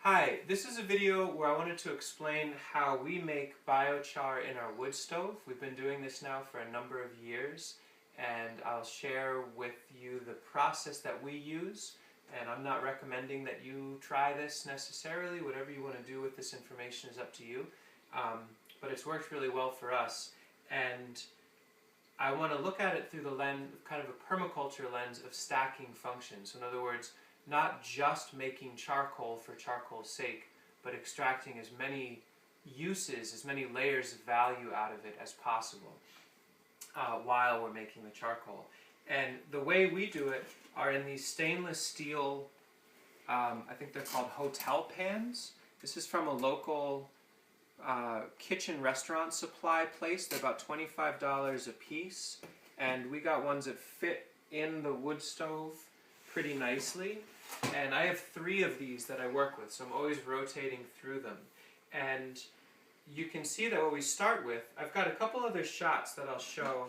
Hi, this is a video where I wanted to explain how we make biochar in our wood stove. We've been doing this now for a number of years, and I'll share with you the process that we use. And I'm not recommending that you try this necessarily. Whatever you want to do with this information is up to you. But it's worked really well for us. And I want to look at it through the lens, kind of a permaculture lens of stacking functions. So in other words, not just making charcoal for charcoal's sake, but extracting as many uses, as many layers of value out of it as possible while we're making the charcoal. And the way we do it are in these stainless steel, I think they're called hotel pans. This is from a local kitchen restaurant supply place. They're about $25 a piece, and we got ones that fit in the wood stove pretty nicely. And I have 3 of these that I work with, so I'm always rotating through them. And you can see that what we start with, I've got a couple other shots that I'll show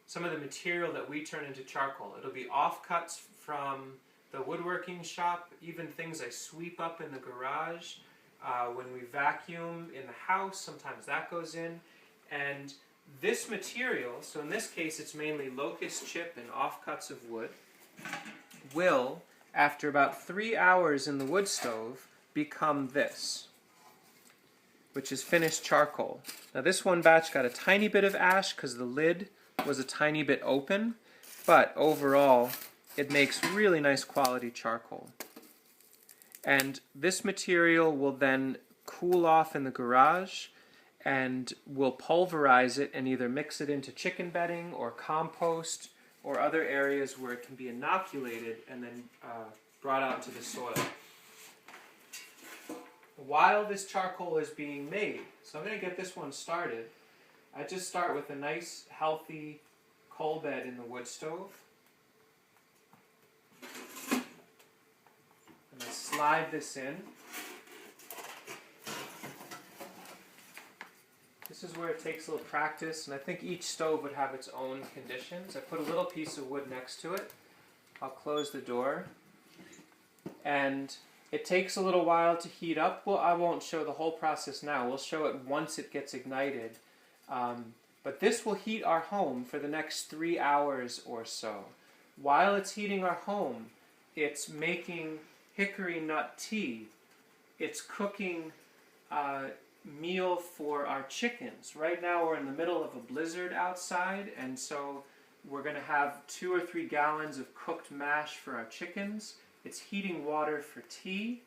some of the material that we turn into charcoal. It'll be offcuts from the woodworking shop, even things I sweep up in the garage. When we vacuum in the house, sometimes that goes in. And this material, so in this case it's mainly locust chip and offcuts of wood, will, after about 3 hours in the wood stove, become this, which is finished charcoal. Now this one batch got a tiny bit of ash because the lid was a tiny bit open, but overall it makes really nice quality charcoal. And this material will then cool off in the garage, and we'll pulverize it and either mix it into chicken bedding or compost or other areas where it can be inoculated and then brought out into the soil. While this charcoal is being made, so I'm going to get this one started, I just start with a nice healthy coal bed in the wood stove. And I slide this in. This is where it takes a little practice, and I think each stove would have its own conditions. I put a little piece of wood next to it. I'll close the door. And it takes a little while to heat up. Well, I won't show the whole process now. We'll show it once it gets ignited. But this will heat our home for the next 3 hours or so. While it's heating our home, it's making hickory nut tea. It's cooking meal for our chickens. Right now we're in the middle of a blizzard outside, and so we're going to have 2 or 3 gallons of cooked mash for our chickens. It's heating water for tea.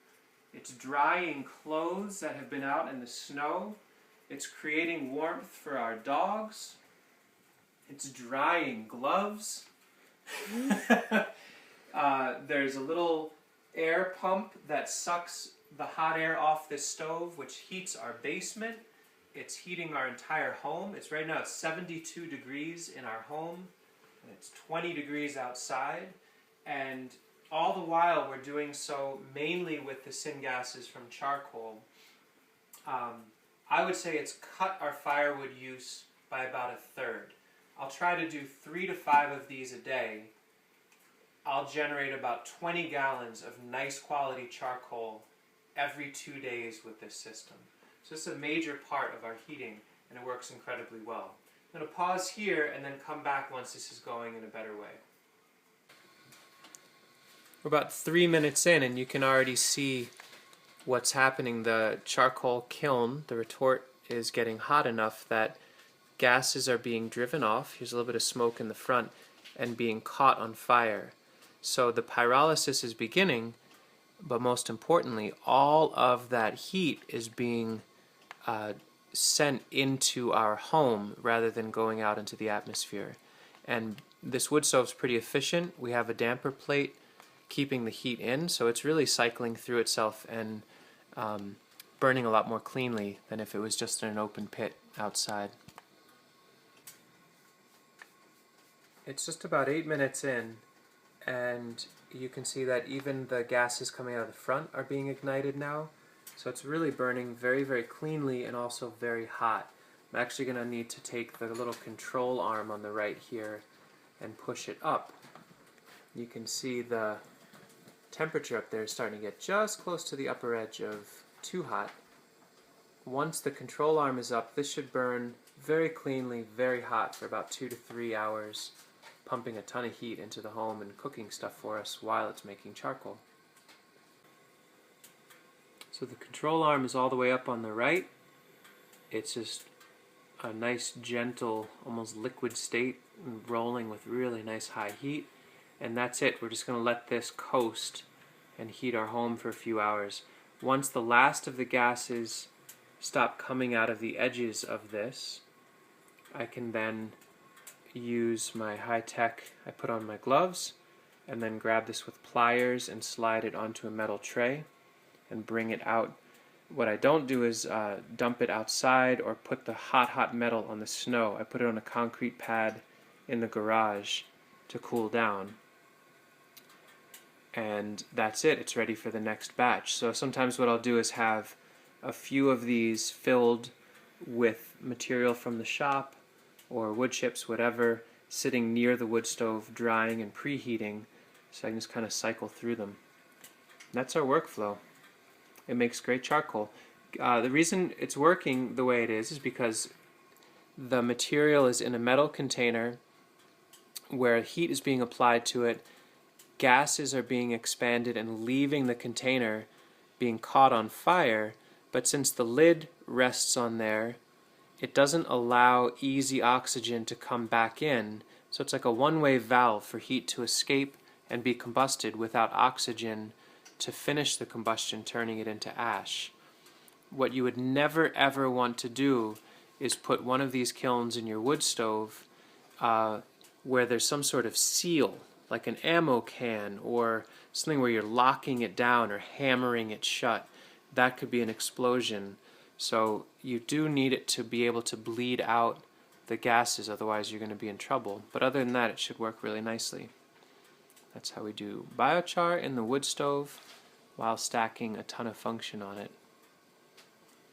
It's drying clothes that have been out in the snow. It's creating warmth for our dogs. It's drying gloves. There's a little air pump that sucks the hot air off this stove, which heats our basement. It's heating our entire home. It's right now it's 72 degrees in our home, and it's 20 degrees outside. And all the while we're doing so mainly with the syngases from charcoal. I would say it's cut our firewood use by about 1/3. I'll try to do 3 to 5 of these a day. I'll generate about 20 gallons of nice quality charcoal every 2 days with this system. So this is a major part of our heating, and it works incredibly well. I'm going to pause here and then come back once this is going in a better way. We're about 3 minutes in, and you can already see what's happening. The charcoal kiln, the retort, is getting hot enough that gases are being driven off. Here's a little bit of smoke in the front and being caught on fire. So the pyrolysis is beginning, but most importantly, all of that heat is being sent into our home rather than going out into the atmosphere. And this wood stove's pretty efficient. We have a damper plate keeping the heat in, so it's really cycling through itself and burning a lot more cleanly than if it was just in an open pit outside. It's just about 8 minutes in, and you can see that even the gases coming out of the front are being ignited now. So it's really burning very, very cleanly and also very hot. I'm actually going to need to take the little control arm on the right here and push it up. You can see the temperature up there is starting to get just close to the upper edge of too hot. Once the control arm is up, this should burn very cleanly, very hot for about 2 to 3 hours, pumping a ton of heat into the home and cooking stuff for us while it's making charcoal. So the control arm is all the way up on the right. It's just a nice, gentle, almost liquid state, rolling with really nice high heat. And that's it. We're just going to let this coast and heat our home for a few hours. Once the last of the gases stop coming out of the edges of this, I can then use my high-tech, I put on my gloves, and then grab this with pliers and slide it onto a metal tray and bring it out. What I don't do is dump it outside or put the hot metal on the snow. I put it on a concrete pad in the garage to cool down. And that's it. It's ready for the next batch. So sometimes what I'll do is have a few of these filled with material from the shop or wood chips, whatever, sitting near the wood stove, drying and preheating, so I can just kind of cycle through them. And that's our workflow. It makes great charcoal. The reason it's working the way it is because the material is in a metal container where heat is being applied to it, gases are being expanded and leaving the container, being caught on fire, but since the lid rests on there, it doesn't allow easy oxygen to come back in, so it's like a one-way valve for heat to escape and be combusted without oxygen to finish the combustion, turning it into ash. What you would never ever want to do is put one of these kilns in your wood stove where there's some sort of seal, like an ammo can or something where you're locking it down or hammering it shut. That could be an explosion. So you do need it to be able to bleed out the gases, otherwise you're going to be in trouble. But other than that, it should work really nicely. That's how we do biochar in the wood stove while stacking a ton of function on it.